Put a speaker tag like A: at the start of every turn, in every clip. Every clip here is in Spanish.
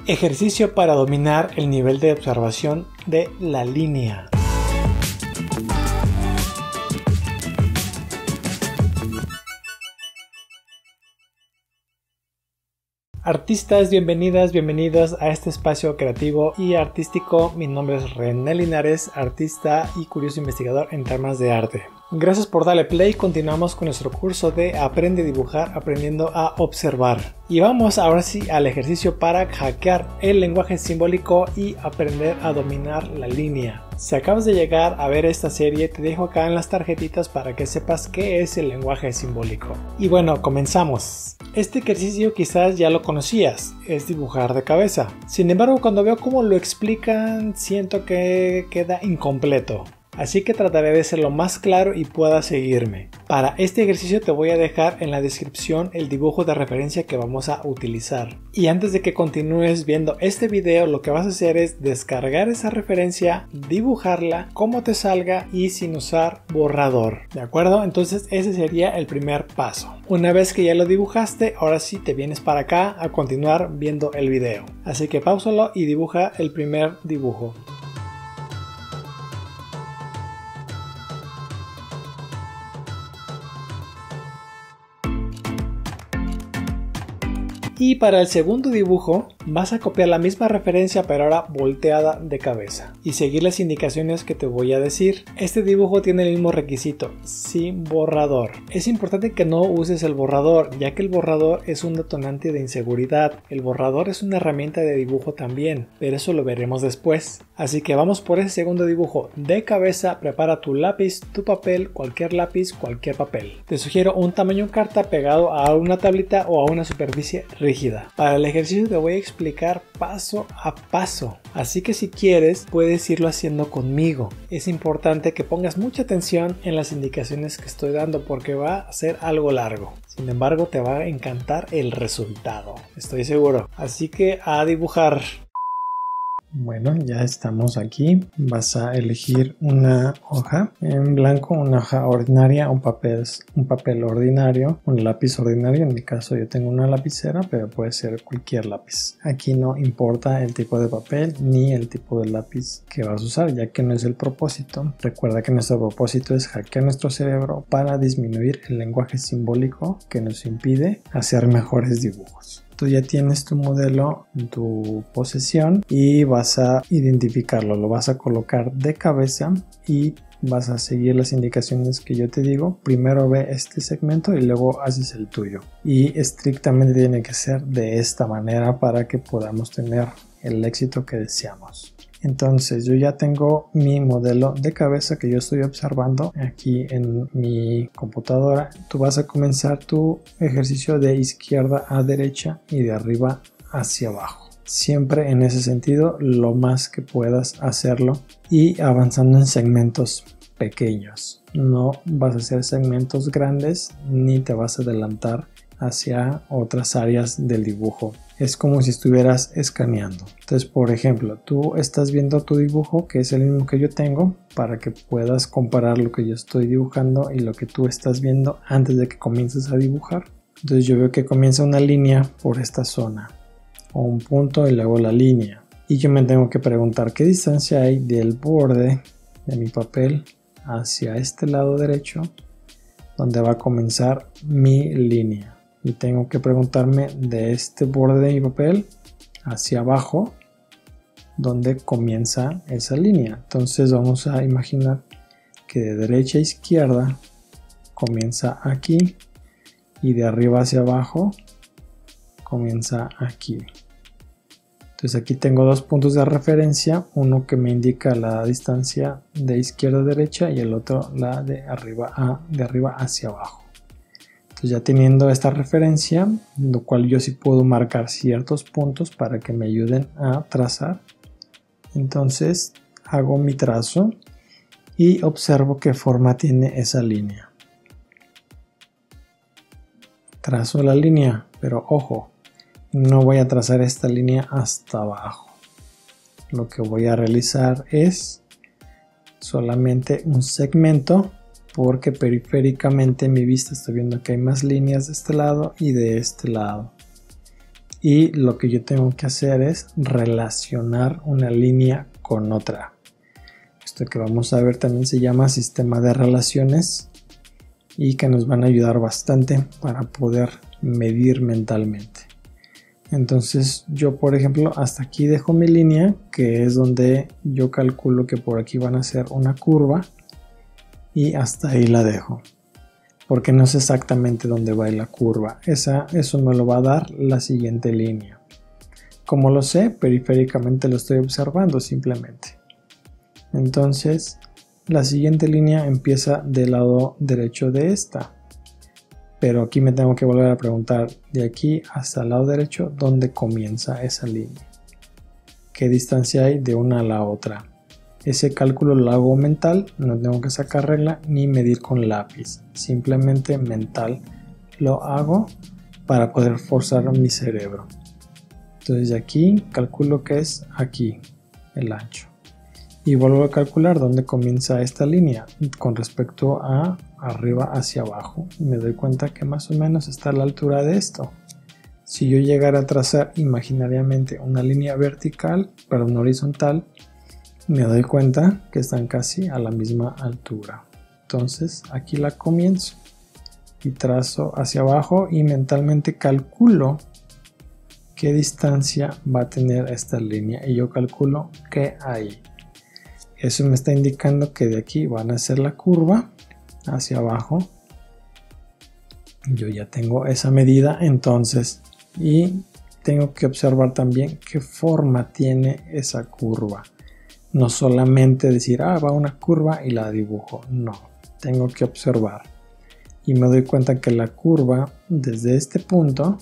A: Ejercicio para dominar el nivel de observación de la línea. Artistas, bienvenidas, bienvenidos a este espacio creativo y artístico. Mi nombre es René Linares, artista y curioso investigador en temas de arte. Gracias por darle play. Continuamos con nuestro curso de Aprende a dibujar aprendiendo a observar. Y vamos ahora sí al ejercicio para hackear el lenguaje simbólico y aprender a dominar la línea. Si acabas de llegar a ver esta serie, te dejo acá en las tarjetitas para que sepas qué es el lenguaje simbólico. Y bueno, comenzamos. Este ejercicio quizás ya lo conocías, es dibujar de cabeza. Sin embargo, cuando veo cómo lo explican, siento que queda incompleto. Así que trataré de ser lo más claro y puedas seguirme. Para este ejercicio te voy a dejar en la descripción el dibujo de referencia que vamos a utilizar. Y antes de que continúes viendo este video, lo que vas a hacer es descargar esa referencia, dibujarla como te salga y sin usar borrador. ¿De acuerdo? Entonces ese sería el primer paso. Una vez que ya lo dibujaste, ahora sí te vienes para acá a continuar viendo el video. Así que páusalo y dibuja el primer dibujo. Y para el segundo dibujo vas a copiar la misma referencia pero ahora volteada de cabeza y seguir las indicaciones que te voy a decir. Este dibujo tiene el mismo requisito, sin borrador. Es importante que no uses el borrador, ya que el borrador es un detonante de inseguridad. El borrador es una herramienta de dibujo también, pero eso lo veremos después. Así que vamos por ese segundo dibujo de cabeza. Prepara tu lápiz, tu papel, cualquier lápiz, cualquier papel. Te sugiero un tamaño carta pegado a una tablita o a una superficie rígida. Para el ejercicio te voy a explicar paso a paso, así que si quieres puedes irlo haciendo conmigo. Es importante que pongas mucha atención en las indicaciones que estoy dando porque va a ser algo largo. Sin embargo, te va a encantar el resultado, estoy seguro. Así que a dibujar. Bueno, ya estamos aquí. Vas a elegir una hoja en blanco, una hoja ordinaria, un papel ordinario, un lápiz ordinario. En mi caso yo tengo una lapicera, pero puede ser cualquier lápiz. Aquí no importa el tipo de papel ni el tipo de lápiz que vas a usar, ya que no es el propósito. Recuerda que nuestro propósito es hackear nuestro cerebro para disminuir el lenguaje simbólico que nos impide hacer mejores dibujos. Tú ya tienes tu modelo en tu posesión y vas a identificarlo, lo vas a colocar de cabeza y vas a seguir las indicaciones que yo te digo. Primero ve este segmento y luego haces el tuyo, y estrictamente tiene que ser de esta manera para que podamos tener el éxito que deseamos. Entonces yo ya tengo mi modelo de cabeza que yo estoy observando aquí en mi computadora. Tú vas a comenzar tu ejercicio de izquierda a derecha y de arriba hacia abajo. Siempre en ese sentido, lo más que puedas hacerlo y avanzando en segmentos pequeños. No vas a hacer segmentos grandes ni te vas a adelantar hacia otras áreas del dibujo. Es como si estuvieras escaneando. Entonces, por ejemplo, tú estás viendo tu dibujo, que es el mismo que yo tengo, para que puedas comparar lo que yo estoy dibujando y lo que tú estás viendo antes de que comiences a dibujar. Entonces yo veo que comienza una línea por esta zona, o un punto y luego la línea. Y yo me tengo que preguntar qué distancia hay del borde de mi papel hacia este lado derecho, donde va a comenzar mi línea. Y tengo que preguntarme de este borde de mi papel hacia abajo donde comienza esa línea. Entonces vamos a imaginar que de derecha a izquierda comienza aquí y de arriba hacia abajo comienza aquí. Entonces aquí tengo dos puntos de referencia, uno que me indica la distancia de izquierda a derecha y el otro la de arriba hacia abajo. Ya teniendo esta referencia, lo cual yo sí puedo marcar ciertos puntos para que me ayuden a trazar. Entonces hago mi trazo y observo qué forma tiene esa línea. Trazo la línea, pero ojo, no voy a trazar esta línea hasta abajo. Lo que voy a realizar es solamente un segmento, porque periféricamente mi vista está viendo que hay más líneas de este lado y de este lado. y lo que yo tengo que hacer es relacionar una línea con otra. Esto que vamos a ver también se llama sistema de relaciones y que nos van a ayudar bastante para poder medir mentalmente. Entonces yo, por ejemplo, hasta aquí dejo mi línea, que es donde yo calculo que por aquí van a ser una curva, y hasta ahí la dejo, porque no sé exactamente dónde va la curva. Eso me lo va a dar la siguiente línea. Como lo sé, periféricamente lo estoy observando simplemente. Entonces la siguiente línea empieza del lado derecho de esta, pero aquí me tengo que volver a preguntar de aquí hasta el lado derecho dónde comienza esa línea, qué distancia hay de una a la otra. Ese cálculo lo hago mental, no tengo que sacar regla ni medir con lápiz, simplemente mental lo hago para poder forzar mi cerebro. Entonces de aquí calculo que es aquí el ancho y vuelvo a calcular dónde comienza esta línea con respecto a arriba hacia abajo, y me doy cuenta que más o menos está a la altura de esto. Si yo llegara a trazar imaginariamente una línea vertical, perdón, horizontal, me doy cuenta que están casi a la misma altura. Entonces aquí la comienzo y trazo hacia abajo y mentalmente calculo qué distancia va a tener esta línea, y yo calculo que hay. Eso me está indicando que de aquí van a hacer la curva hacia abajo. Yo ya tengo esa medida entonces, y tengo que observar también qué forma tiene esa curva. No solamente decir, va una curva y la dibujo. No, tengo que observar. Y me doy cuenta que la curva desde este punto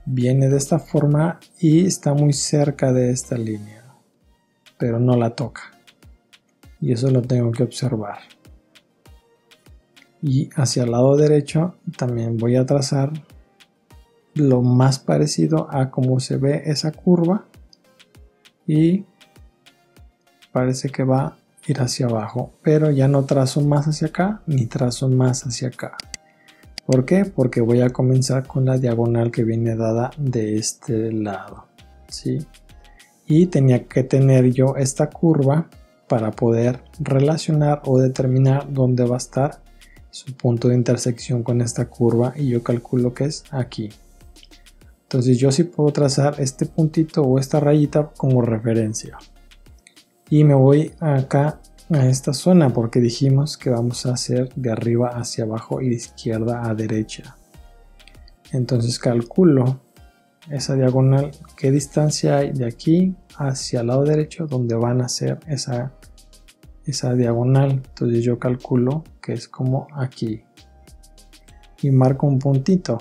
A: viene de esta forma y está muy cerca de esta línea, pero no la toca. Y eso lo tengo que observar. Y hacia el lado derecho también voy a trazar lo más parecido a cómo se ve esa curva, y parece que va a ir hacia abajo, pero ya no trazo más hacia acá ni trazo más hacia acá. ¿Por qué? Porque voy a comenzar con la diagonal que viene dada de este lado, ¿sí? Y tenía que tener yo esta curva para poder relacionar o determinar dónde va a estar su punto de intersección con esta curva, y yo calculo que es aquí. Entonces yo sí puedo trazar este puntito o esta rayita como referencia. Y me voy acá a esta zona porque dijimos que vamos a hacer de arriba hacia abajo y de izquierda a derecha. Entonces calculo esa diagonal, qué distancia hay de aquí hacia el lado derecho donde van a hacer esa diagonal. Entonces yo calculo que es como aquí y marco un puntito.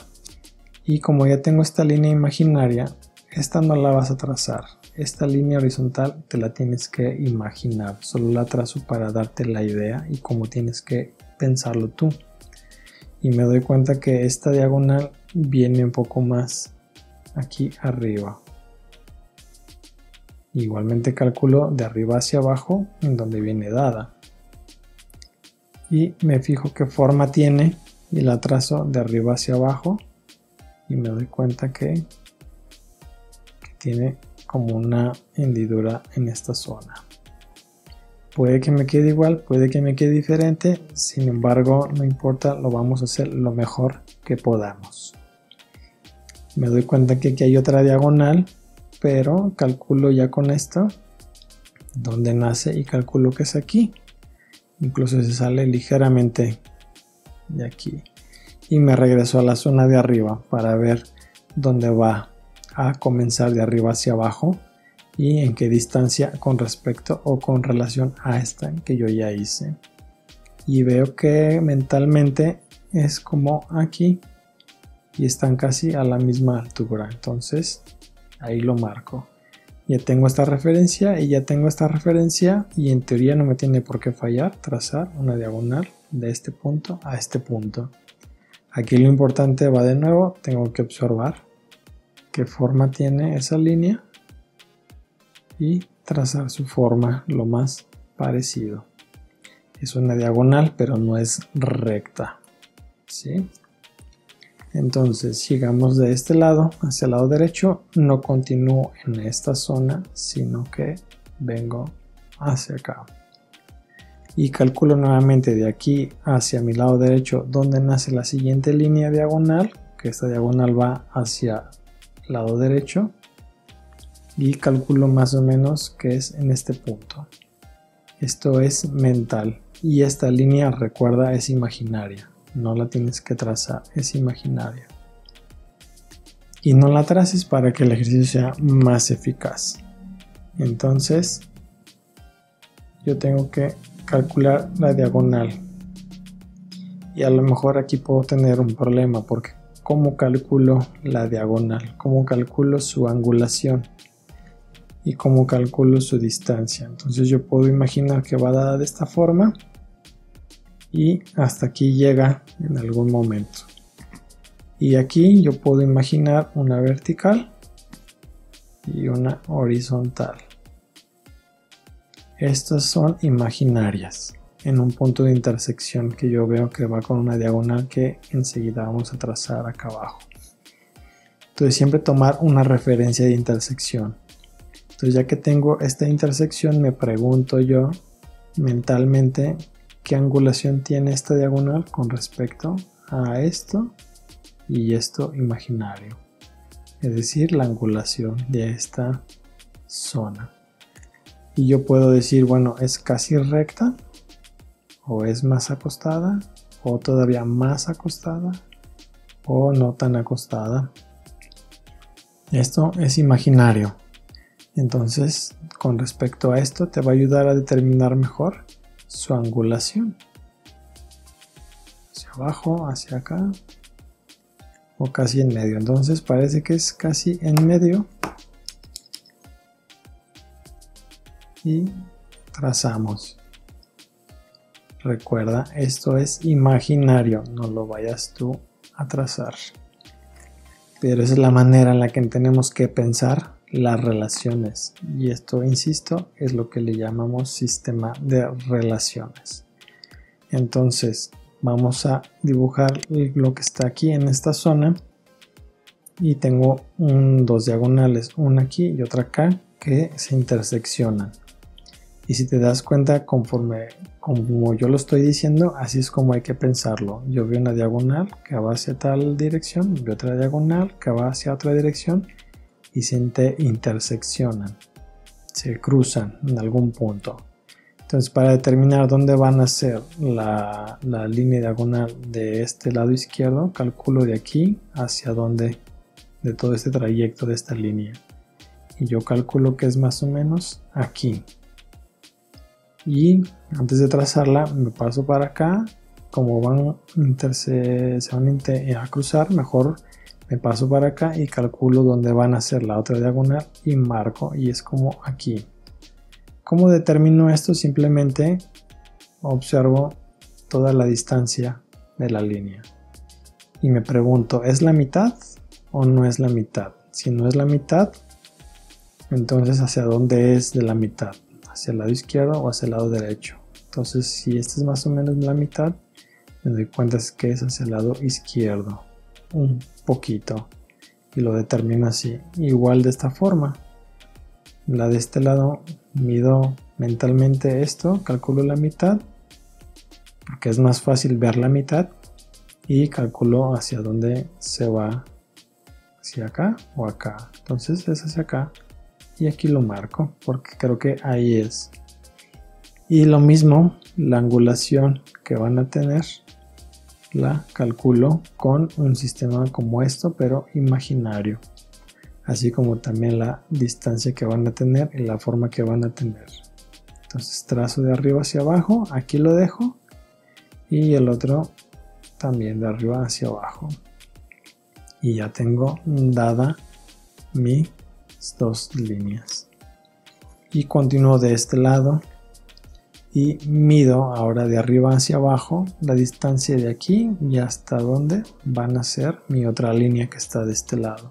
A: Y como ya tengo esta línea imaginaria, esta no la vas a trazar. Esta línea horizontal te la tienes que imaginar, solo la trazo para darte la idea y cómo tienes que pensarlo tú. Y me doy cuenta que esta diagonal viene un poco más aquí arriba. Igualmente calculo de arriba hacia abajo en donde viene dada. Y me fijo qué forma tiene y la trazo de arriba hacia abajo, y me doy cuenta que tiene como una hendidura en esta zona. Puede que me quede igual, puede que me quede diferente, sin embargo no importa, lo vamos a hacer lo mejor que podamos. Me doy cuenta que aquí hay otra diagonal, pero calculo ya con esto donde nace y calculo que es aquí. Incluso se sale ligeramente de aquí y me regreso a la zona de arriba para ver dónde va a comenzar de arriba hacia abajo y en qué distancia con respecto o con relación a esta que yo ya hice. Y veo que mentalmente es como aquí y están casi a la misma altura, entonces ahí lo marco. Ya tengo esta referencia y ya tengo esta referencia, y en teoría no me tiene por qué fallar trazar una diagonal de este punto a este punto. Aquí lo importante va de nuevo, tengo que observar qué forma tiene esa línea y trazar su forma lo más parecido. Es una diagonal, pero no es recta, ¿sí? Entonces llegamos de este lado hacia el lado derecho, no continúo en esta zona, sino que vengo hacia acá. Y calculo nuevamente de aquí hacia mi lado derecho donde nace la siguiente línea diagonal, que esta diagonal va hacia el lado derecho. Y calculo más o menos que es en este punto. Esto es mental. Y esta línea, recuerda, es imaginaria. No la tienes que trazar, es imaginaria. Y no la traces para que el ejercicio sea más eficaz. Entonces, yo tengo que calcular la diagonal. Y a lo mejor aquí puedo tener un problema, porque ¿cómo calculo la diagonal? ¿Cómo calculo su angulación? Y cómo calculo su distancia. Entonces yo puedo imaginar que va dada de esta forma y hasta aquí llega en algún momento. Y aquí yo puedo imaginar una vertical y una horizontal. Estas son imaginarias en un punto de intersección que yo veo que va con una diagonal que enseguida vamos a trazar acá abajo. Entonces siempre tomar una referencia de intersección. Entonces ya que tengo esta intersección, me pregunto yo mentalmente qué angulación tiene esta diagonal con respecto a esto y esto imaginario. Es decir, la angulación de esta zona. Y yo puedo decir, bueno, es casi recta, o es más acostada, o todavía más acostada, o no tan acostada. Esto es imaginario. Entonces, con respecto a esto, te va a ayudar a determinar mejor su angulación. Hacia abajo, hacia acá, o casi en medio. Entonces, parece que es casi en medio. Y trazamos. Recuerda, esto es imaginario, no lo vayas tú a trazar. Pero esa es la manera en la que tenemos que pensar las relaciones, y esto, insisto, es lo que le llamamos sistema de relaciones. Entonces vamos a dibujar lo que está aquí en esta zona y tengo dos diagonales, una aquí y otra acá, que se interseccionan. Y si te das cuenta, conforme como yo lo estoy diciendo, así es como hay que pensarlo. Yo veo una diagonal que va hacia tal dirección, veo otra diagonal que va hacia otra dirección, y se interseccionan, se cruzan en algún punto. Entonces, para determinar dónde van a ser la línea diagonal de este lado izquierdo, calculo de aquí hacia dónde, de todo este trayecto de esta línea. Y yo calculo que es más o menos aquí. Y antes de trazarla, me paso para acá. Como se van a cruzar, mejor me paso para acá y calculo dónde van a ser la otra diagonal y marco, y es como aquí. ¿Cómo determino esto? Simplemente observo toda la distancia de la línea y me pregunto, ¿es la mitad o no es la mitad? Si no es la mitad, entonces ¿hacia dónde es de la mitad? ¿Hacia el lado izquierdo o hacia el lado derecho? Entonces, si esta es más o menos la mitad, me doy cuenta que es hacia el lado izquierdo, un poquito, y lo determino así. Igual de esta forma, la de este lado mido mentalmente esto, calculo la mitad, porque es más fácil ver la mitad, y calculo hacia dónde se va, hacia acá o acá. Entonces es hacia acá, y aquí lo marco porque creo que ahí es. Y lo mismo, la angulación que van a tener la calculo con un sistema como esto, pero imaginario, así como también la distancia que van a tener y la forma que van a tener. Entonces trazo de arriba hacia abajo, aquí lo dejo, y el otro también de arriba hacia abajo, y ya tengo dada mis dos líneas. Y continúo de este lado y mido ahora de arriba hacia abajo la distancia de aquí y hasta donde van a ser mi otra línea que está de este lado.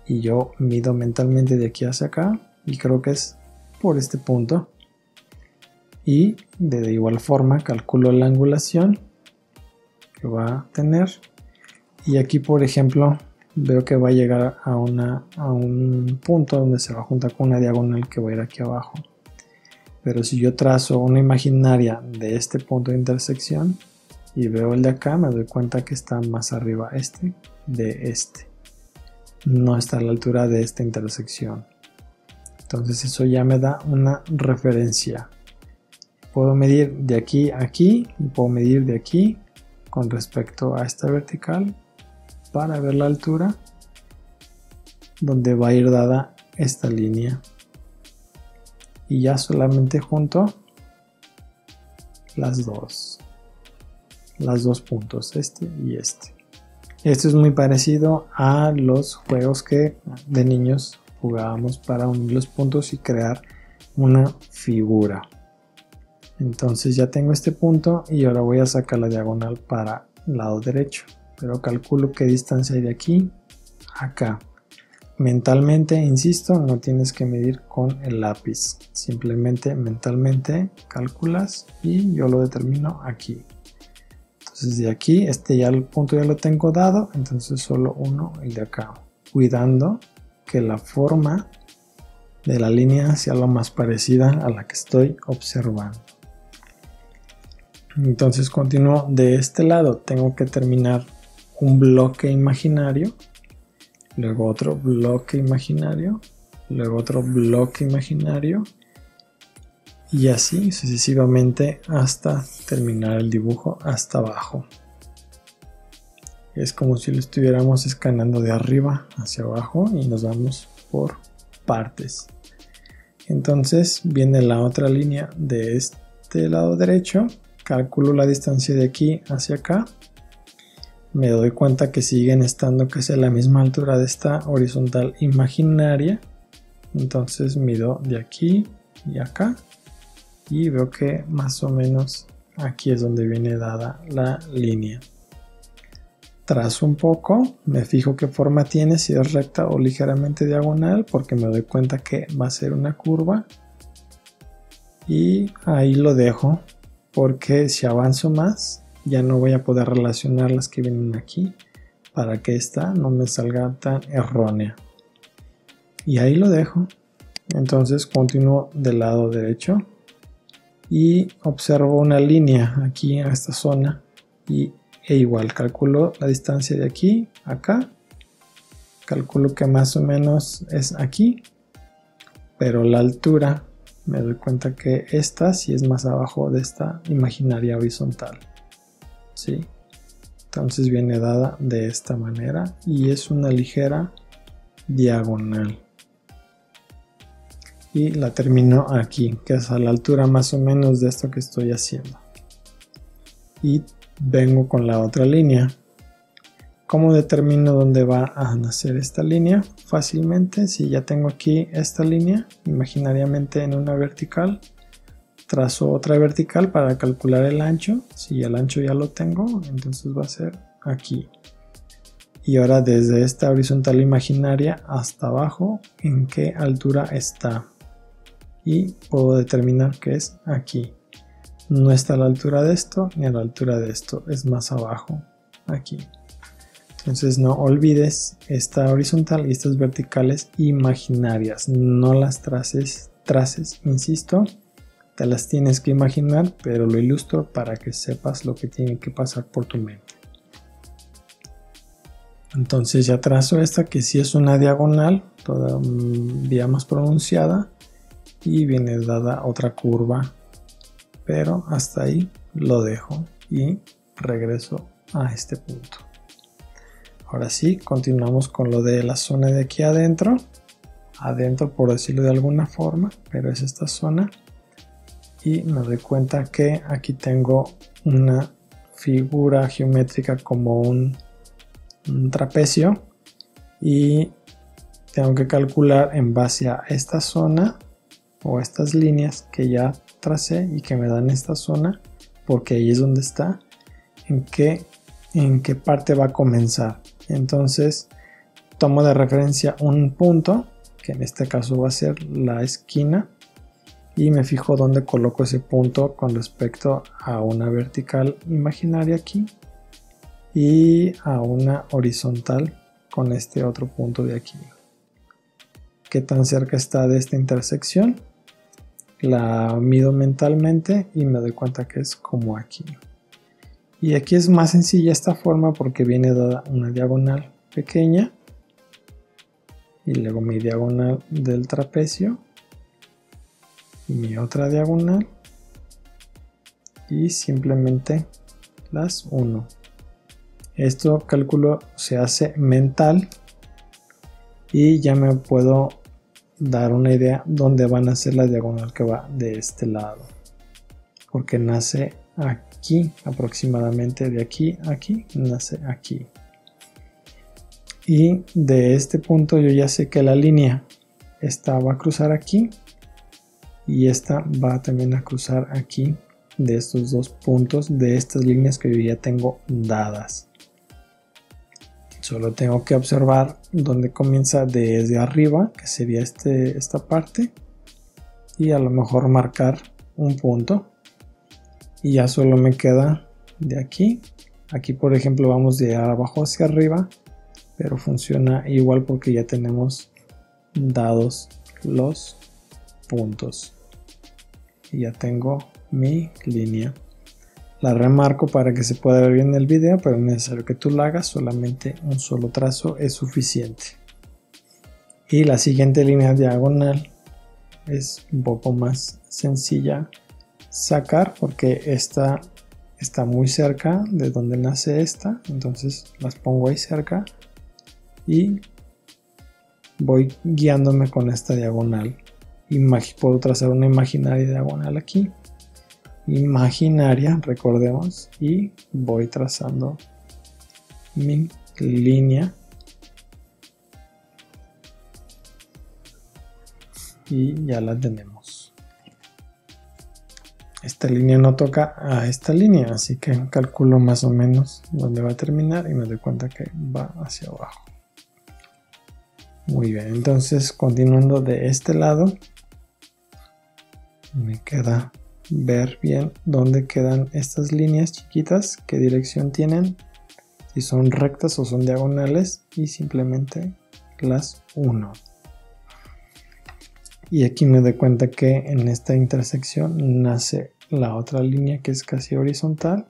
A: Y yo mido mentalmente de aquí hacia acá y creo que es por este punto. Y de igual forma calculo la angulación que va a tener Y aquí, por ejemplo, veo que va a llegar a un punto donde se va a juntar con una diagonal que va a ir aquí abajo. Pero si yo trazo una imaginaria de este punto de intersección y veo el de acá, me doy cuenta que está más arriba de este. No está a la altura de esta intersección. Entonces eso ya me da una referencia. Puedo medir de aquí a aquí y puedo medir de aquí con respecto a esta vertical para ver la altura donde va a ir dada esta línea. Y ya solamente junto los dos puntos, este y este. Esto es muy parecido a los juegos que de niños jugábamos para unir los puntos y crear una figura. Entonces ya tengo este punto y ahora voy a sacar la diagonal para el lado derecho, pero calculo qué distancia hay de aquí a acá. Mentalmente, insisto, no tienes que medir con el lápiz, simplemente mentalmente calculas y yo lo determino aquí. Entonces de aquí, ya el punto ya lo tengo dado, entonces solo uno, el de acá, cuidando que la forma de la línea sea lo más parecida a la que estoy observando. Entonces continúo de este lado, tengo que terminar un bloque imaginario, luego otro bloque imaginario, luego otro bloque imaginario y así sucesivamente hasta terminar el dibujo hasta abajo. Es como si lo estuviéramos escaneando de arriba hacia abajo y nos vamos por partes. Entonces viene la otra línea de este lado derecho, calculo la distancia de aquí hacia acá, me doy cuenta que siguen estando casi a la misma altura de esta horizontal imaginaria, entonces mido de aquí y acá y veo que más o menos aquí es donde viene dada la línea. Trazo un poco, me fijo qué forma tiene, si es recta o ligeramente diagonal, porque me doy cuenta que va a ser una curva y ahí lo dejo, porque si avanzo más ya no voy a poder relacionar las que vienen aquí para que esta no me salga tan errónea. Y ahí lo dejo. Entonces continúo del lado derecho y observo una línea aquí a esta zona e igual calculo la distancia de aquí a acá, calculo que más o menos es aquí, pero la altura me doy cuenta que esta sí es más abajo de esta imaginaria horizontal, ¿sí? Entonces viene dada de esta manera y es una ligera diagonal. Y la termino aquí, que es a la altura más o menos de esto que estoy haciendo. Y vengo con la otra línea. ¿Cómo determino dónde va a nacer esta línea? Fácilmente, si ya tengo aquí esta línea, imaginariamente en una vertical, trazo otra vertical para calcular el ancho. Si el ancho ya lo tengo, entonces va a ser aquí. Y ahora desde esta horizontal imaginaria hasta abajo, ¿en qué altura está? Y puedo determinar que es aquí. No está a la altura de esto ni a la altura de esto, es más abajo, aquí. Entonces no olvides esta horizontal y estas verticales imaginarias, no las traces, insisto, te las tienes que imaginar, pero lo ilustro para que sepas lo que tiene que pasar por tu mente. Entonces ya trazo esta que sí es una diagonal, todavía más pronunciada, y viene dada otra curva, pero hasta ahí lo dejo y regreso a este punto. Ahora sí, continuamos con lo de la zona de aquí adentro por decirlo de alguna forma, pero es esta zona, y me doy cuenta que aquí tengo una figura geométrica como un trapecio y tengo que calcular en base a esta zona o estas líneas que ya tracé y que me dan esta zona, porque ahí es donde está, en qué parte va a comenzar. Entonces tomo de referencia un punto, que en este caso va a ser la esquina, y me fijo dónde coloco ese punto con respecto a una vertical imaginaria aquí, y a una horizontal con este otro punto de aquí. ¿Qué tan cerca está de esta intersección? La mido mentalmente y me doy cuenta que es como aquí. Y aquí es más sencilla esta forma porque viene dada una diagonal pequeña y luego mi diagonal del trapecio y mi otra diagonal y simplemente las uno. Esto cálculo se hace mental y ya me puedo dar una idea dónde van a ser la diagonal que va de este lado, porque nace aquí aproximadamente, de aquí a aquí nace aquí, y de este punto yo ya sé que la línea esta va a cruzar aquí y esta va también a cruzar aquí, de estos dos puntos, de estas líneas que yo ya tengo dadas. Solo tengo que observar dónde comienza desde arriba, que sería esta parte, y a lo mejor marcar un punto. Y ya solo me queda de aquí. Aquí por ejemplo vamos de abajo hacia arriba, pero funciona igual porque ya tenemos dados los puntos. Y ya tengo mi línea. La remarco para que se pueda ver bien el video, pero no es necesario que tú lo hagas, solamente un solo trazo es suficiente. Y la siguiente línea diagonal es un poco más sencilla sacar porque esta está muy cerca de donde nace esta, entonces las pongo ahí cerca y voy guiándome con esta diagonal. Puedo trazar una imaginaria diagonal aquí, imaginaria, recordemos, y voy trazando mi línea y ya la tenemos. Esta línea no toca a esta línea, así que calculo más o menos dónde va a terminar y me doy cuenta que va hacia abajo. Muy bien, entonces continuando de este lado, me queda ver bien dónde quedan estas líneas chiquitas, qué dirección tienen, si son rectas o son diagonales, y simplemente las uno. Y aquí me doy cuenta que en esta intersección nace la otra línea que es casi horizontal,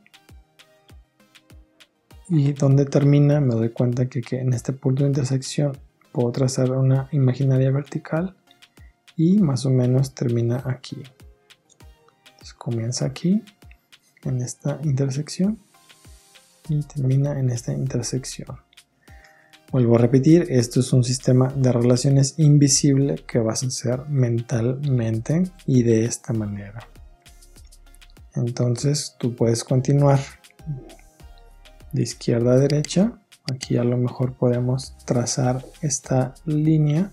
A: y donde termina me doy cuenta que en este punto de intersección puedo trazar una imaginaria vertical y más o menos termina aquí. Comienza aquí en esta intersección y termina en esta intersección. Vuelvo a repetir, esto es un sistema de relaciones invisible que vas a hacer mentalmente y de esta manera. Entonces tú puedes continuar de izquierda a derecha. Aquí a lo mejor podemos trazar esta línea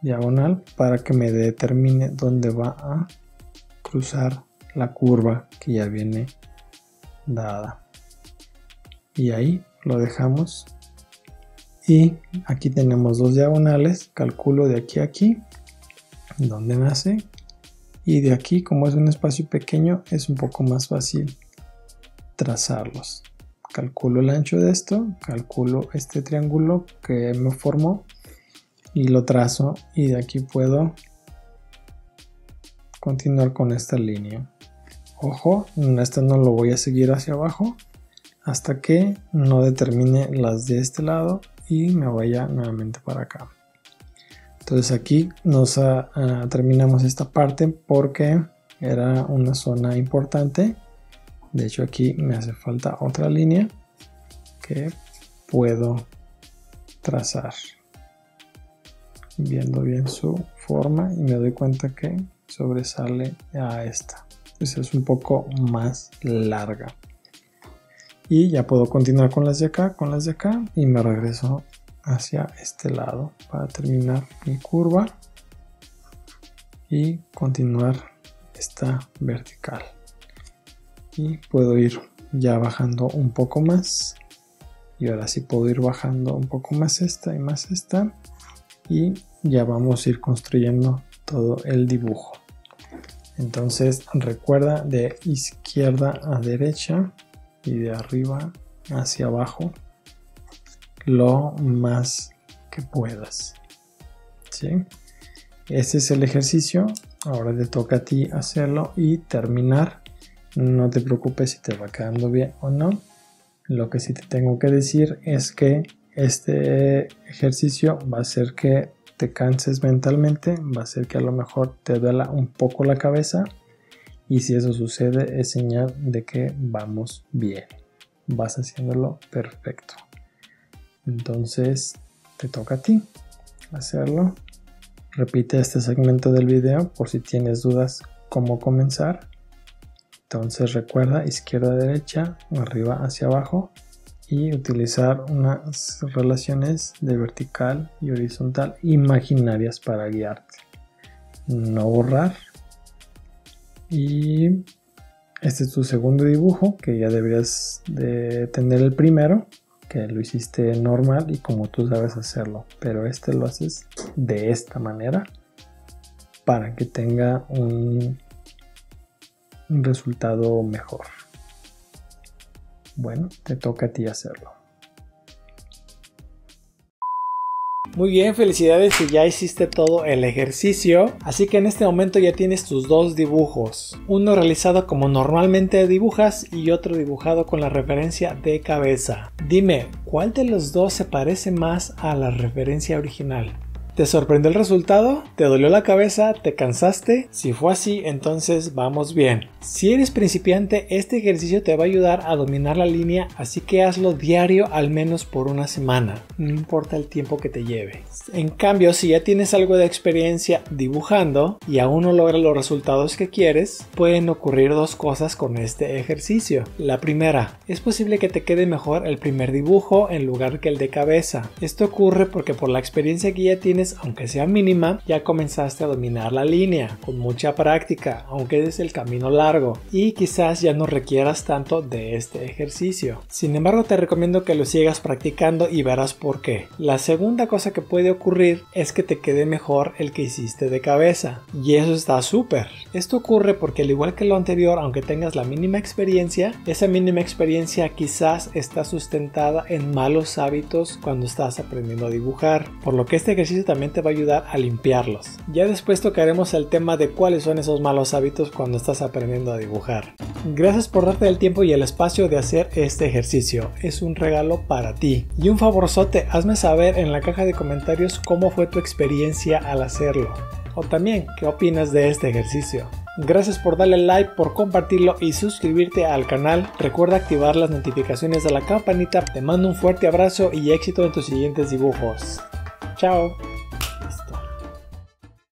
A: diagonal para que me determine dónde va a cruzar la curva que ya viene dada, y ahí lo dejamos. Y aquí tenemos dos diagonales, calculo de aquí a aquí donde nace, y de aquí, como es un espacio pequeño, es un poco más fácil trazarlos. Calculo el ancho de esto, calculo este triángulo que me formó y lo trazo, y de aquí puedo continuar con esta línea. Ojo, esto no lo voy a seguir hacia abajo hasta que no determine las de este lado y me vaya nuevamente para acá. Entonces aquí nos terminamos esta parte porque era una zona importante. De hecho aquí me hace falta otra línea que puedo trazar viendo bien su forma, y me doy cuenta que sobresale a esta. Entonces es un poco más larga. Y ya puedo continuar con las de acá, y me regreso hacia este lado para terminar mi curva y continuar esta vertical. Y puedo ir ya bajando un poco más, y ahora sí puedo ir bajando un poco más esta y más esta, y ya vamos a ir construyendo todo el dibujo. Entonces recuerda de izquierda a derecha y de arriba hacia abajo lo más que puedas. ¿Sí? Este es el ejercicio. Ahora te toca a ti hacerlo y terminar. No te preocupes si te va quedando bien o no. Lo que sí te tengo que decir es que este ejercicio va a hacer que te canses mentalmente, va a hacer que a lo mejor te duela un poco la cabeza, y si eso sucede es señal de que vamos bien, vas haciéndolo perfecto. Entonces te toca a ti hacerlo. Repite este segmento del video por si tienes dudas cómo comenzar. Entonces recuerda izquierda a derecha, arriba hacia abajo, y utilizar unas relaciones de vertical y horizontal imaginarias para guiarte. No borrar. Y este es tu segundo dibujo, que ya deberías de tener el primero, que lo hiciste normal y como tú sabes hacerlo, pero este lo haces de esta manera para que tenga un resultado mejor. Bueno, te toca a ti hacerlo. Muy bien, felicidades si ya hiciste todo el ejercicio. Así que en este momento ya tienes tus dos dibujos. Uno realizado como normalmente dibujas y otro dibujado con la referencia de cabeza. Dime, ¿cuál de los dos se parece más a la referencia original? ¿Te sorprendió el resultado? ¿Te dolió la cabeza? ¿Te cansaste? Si fue así, entonces vamos bien. Si eres principiante, este ejercicio te va a ayudar a dominar la línea, así que hazlo diario al menos por una semana. No importa el tiempo que te lleve. En cambio, si ya tienes algo de experiencia dibujando y aún no logras los resultados que quieres, pueden ocurrir dos cosas con este ejercicio. La primera, es posible que te quede mejor el primer dibujo en lugar que el de cabeza. Esto ocurre porque por la experiencia que ya tienes, aunque sea mínima, ya comenzaste a dominar la línea con mucha práctica, aunque es el camino largo, y quizás ya no requieras tanto de este ejercicio. Sin embargo, te recomiendo que lo sigas practicando y verás por qué. La segunda cosa que puede ocurrir es que te quede mejor el que hiciste de cabeza, y eso está súper. Esto ocurre porque al igual que lo anterior, aunque tengas la mínima experiencia, esa mínima experiencia quizás está sustentada en malos hábitos cuando estás aprendiendo a dibujar, por lo que este ejercicio también te va a ayudar a limpiarlos. Ya después tocaremos el tema de cuáles son esos malos hábitos cuando estás aprendiendo a dibujar. Gracias por darte el tiempo y el espacio de hacer este ejercicio. Es un regalo para ti. Y un favorzote, hazme saber en la caja de comentarios cómo fue tu experiencia al hacerlo. O también, ¿qué opinas de este ejercicio? Gracias por darle like, por compartirlo y suscribirte al canal. Recuerda activar las notificaciones de la campanita. Te mando un fuerte abrazo y éxito en tus siguientes dibujos. Chao.